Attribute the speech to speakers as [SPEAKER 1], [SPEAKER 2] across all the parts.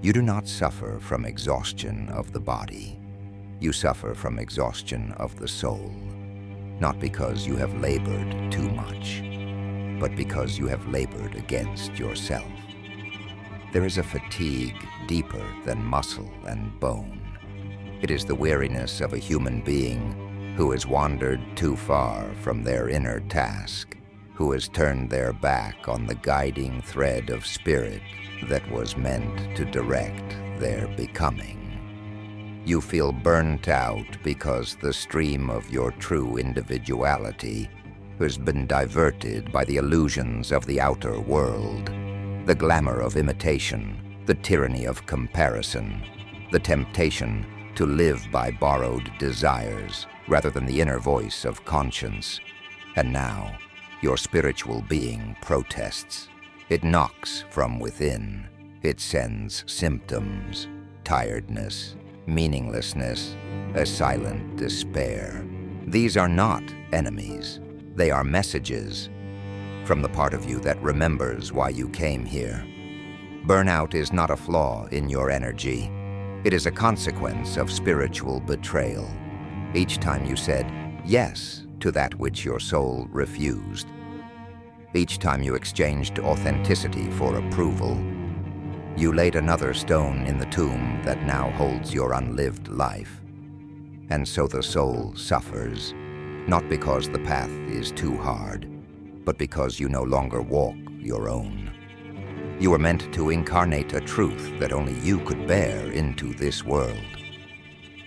[SPEAKER 1] You do not suffer from exhaustion of the body. You suffer from exhaustion of the soul, not because you have labored too much, but because you have labored against yourself. There is a fatigue deeper than muscle and bone. It is the weariness of a human being who has wandered too far from their inner task, who has turned their back on the guiding thread of spirit that was meant to direct their becoming. You feel burnt out because the stream of your true individuality has been diverted by the illusions of the outer world, the glamour of imitation, the tyranny of comparison, the temptation to live by borrowed desires rather than the inner voice of conscience. And now, your spiritual being protests. It knocks from within. It sends symptoms, tiredness, meaninglessness, a silent despair. These are not enemies. They are messages from the part of you that remembers why you came here. Burnout is not a flaw in your energy. It is a consequence of spiritual betrayal. Each time you said yes to that which your soul refused, each time you exchanged authenticity for approval, you laid another stone in the tomb that now holds your unlived life. And so the soul suffers, not because the path is too hard, but because you no longer walk your own. You were meant to incarnate a truth that only you could bear into this world.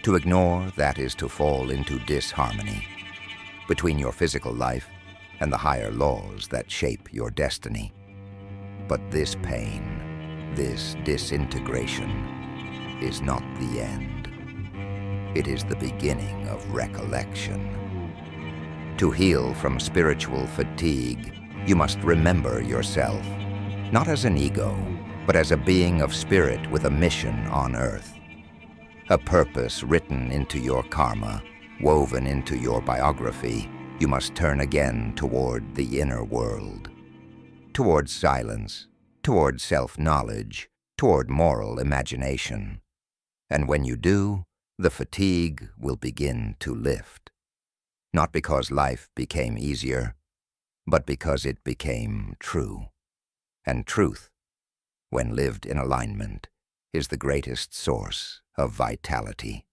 [SPEAKER 1] To ignore that is to fall into disharmony between your physical life and the higher laws that shape your destiny. But this pain, this disintegration, is not the end. It is the beginning of recollection. To heal from spiritual fatigue, you must remember yourself, not as an ego, but as a being of spirit with a mission on earth. A purpose written into your karma, woven into your biography. You must turn again toward the inner world, toward silence, toward self-knowledge, toward moral imagination. And when you do, the fatigue will begin to lift. Not because life became easier, but because it became true. And truth, when lived in alignment, is the greatest source of vitality.